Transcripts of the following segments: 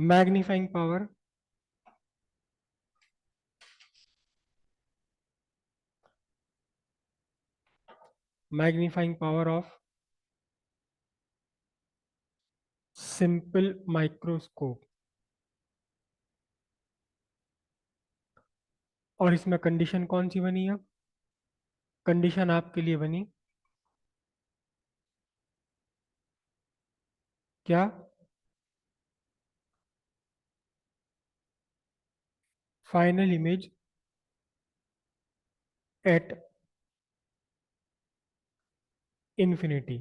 Magnifying power of simple microscope. और इसमें condition कौन सी बनी है? कंडीशन आपके लिए बनी क्या? फाइनल इमेज एट इंफिनिटी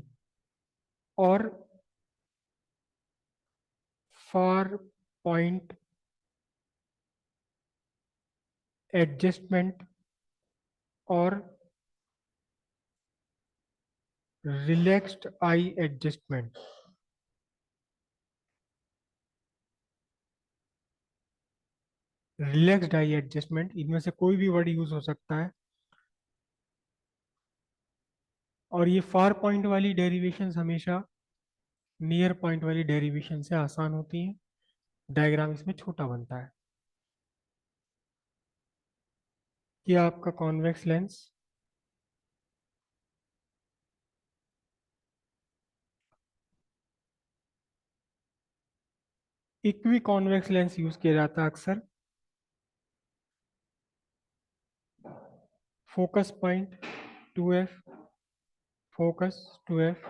और फार पॉइंट एडजस्टमेंट और रिलैक्स्ड आई एडजस्टमेंट। रिलैक्स्ड आई एडजस्टमेंट, इनमें से कोई भी वर्ड यूज हो सकता है। और ये फार पॉइंट वाली डेरिवेशंस हमेशा नियर पॉइंट वाली डेरिवेशन से आसान होती हैं। डायग्राम इसमें छोटा बनता है। ये आपका convex lens, equi convex lens use किया जाता है अक्सर। Focus point 2f, focus 2f।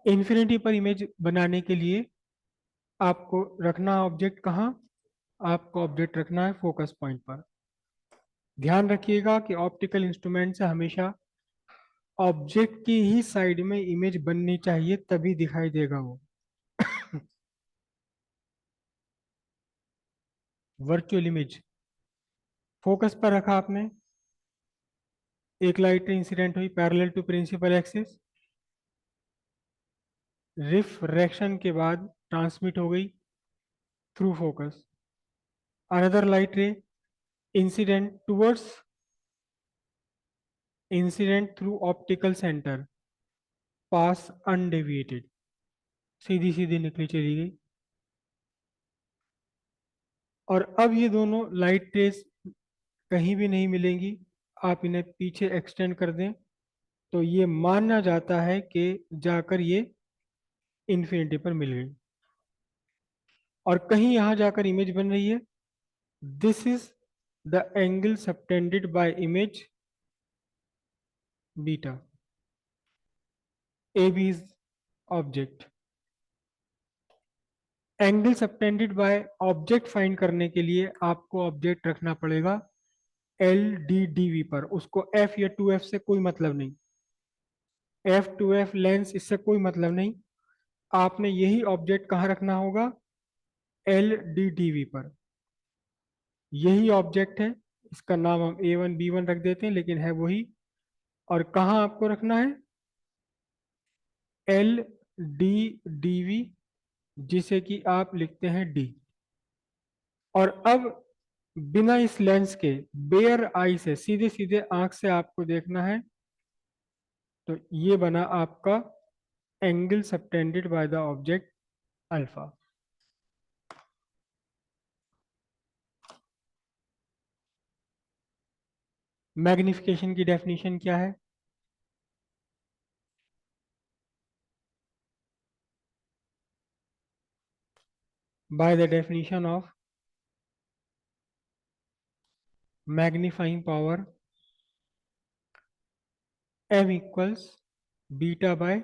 Infinity पर इमेज बनाने के लिए आपको रखना ऑब्जेक्ट कहाँ? आपको ऑब्जेक्ट रखना है फोकस पॉइंट पर। ध्यान रखिएगा कि ऑप्टिकल इंस्ट्रूमेंट से हमेशा ऑब्जेक्ट की ही साइड में इमेज बननी चाहिए, तभी दिखाई देगा वो। वर्चुअल इमेज फोकस पर रखा आपने, एक लाइट इंसिडेंट हुई parallel to principal axis, refraction के बाद ट्रांसमिट हो गई through focus. Another light ray incident towards, incident through optical centre, pass undeviated, सीधी सीधी निकली चली गई। और अब ये दोनों लाइट रेस कहीं भी नहीं मिलेंगी। आप इन्हें पीछे एक्सटेंड कर दें तो ये माना जाता है कि जाकर ये इन्फिनिटी पर मिल गई। और कहीं यहां जाकर इमेज बन रही है। This is the angle subtended by image beta. A B is object. Angle subtended by object find करने के लिए आपको ऑब्जेक्ट रखना पड़ेगा एल डी डी वी पर। उसको एफ या टू एफ से कोई मतलब नहीं, एफ टू एफ लेंस इससे कोई मतलब नहीं। आपने यही ऑब्जेक्ट कहाँ रखना होगा? एल डी डी वी पर। यही ऑब्जेक्ट है, इसका नाम हम A1 B1 रख देते हैं, लेकिन है वही। और कहाँ आपको रखना है? एल डी डी वी, जिसे कि आप लिखते हैं डी। और अब बिना इस लेंस के बेयर आई से सीधे सीधे आंख से आपको देखना है, तो ये बना आपका angle subtended by the object alpha. Magnification की डेफिनेशन क्या है? By the definition of magnifying power m equals beta by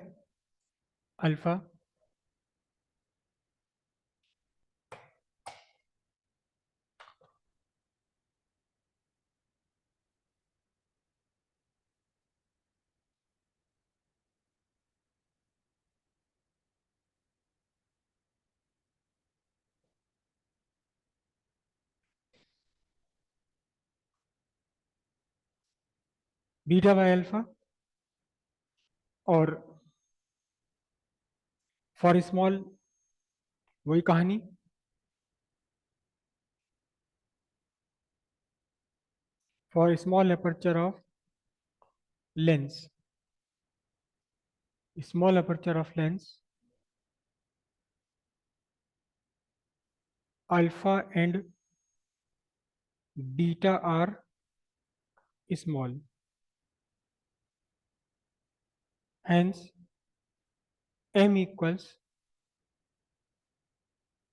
alpha. Beta by alpha. और फॉर स्मॉल वही कहानी, for small aperture of lens, small aperture of lens alpha and beta are small, hence m equals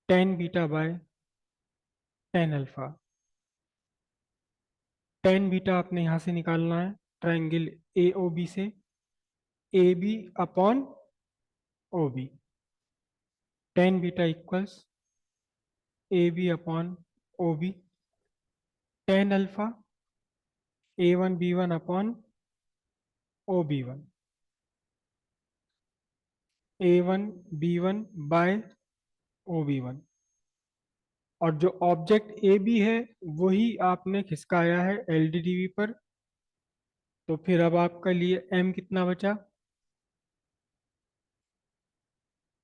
tan beta by tan alpha. tan beta आपने यहाँ से निकालना है triangle A O B से, A B upon O B. tan beta equals A B upon O B, tan alpha A one B one upon O B one, A one B one by O B one. और जो object A B है वही आपने खिसकाया है L D D we पर, तो फिर अब आपका लिए एम कितना बचा?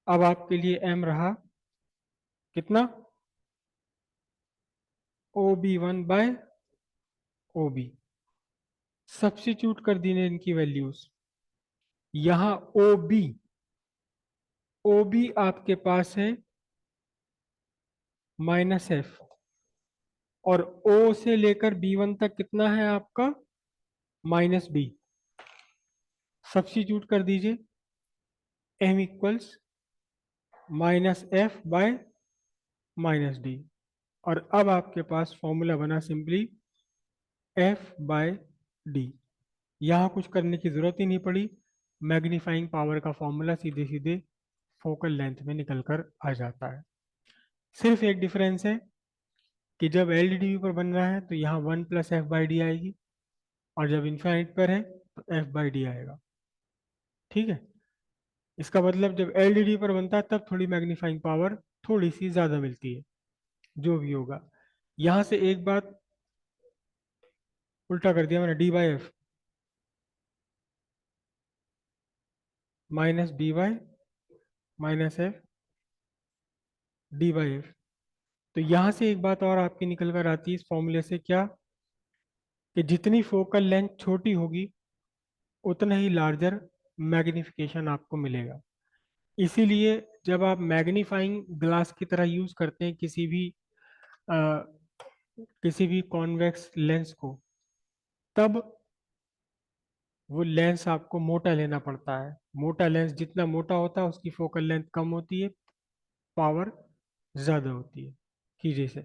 अब आपके लिए एम रहा कितना? O B one by O B. Substitute कर दी ने इनकी वैल्यूज। यहां ओ बी आपके पास है -f, और ओ से लेकर बी वन तक कितना है आपका? -b। सब्स्टिट्यूट कर दीजिए, m equals -f by -d। और अब आपके पास फॉर्मूला बना सिंपली f बाय d। यहाँ कुछ करने की जरूरत ही नहीं पड़ी, मैग्नीफाइंग पावर का फॉर्मूला सीधे सीधे फोकल लेंथ में निकल कर आ जाता है। सिर्फ एक डिफरेंस है कि जब एल पर बन रहा है तो यहाँ 1 + f/d आएगी, और जब इन्फाइनाइट पर है तो f/d आएगा। ठीक है, इसका मतलब जब एल पर बनता है तब थोड़ी मैग्नीफाइंग पावर थोड़ी सी ज़्यादा मिलती है, जो भी होगा। यहाँ से एक बात उल्टा कर दिया मैंने, d/f -d/-f d/f। तो यहाँ से एक बात और आपकी निकल कर आती है इस फॉर्मूले से, क्या कि जितनी फोकल लेंथ छोटी होगी उतना ही लार्जर मैग्निफिकेशन आपको मिलेगा। इसीलिए जब आप मैग्नीफाइंग ग्लास की तरह यूज करते हैं अ, किसी भी कॉन्वेक्स लेंस को, तब वो लेंस आपको मोटा लेना पड़ता है। मोटा लेंस जितना मोटा होता है उसकी फोकल लेंथ कम होती है, पावर ज्यादा होती है। कीजिए से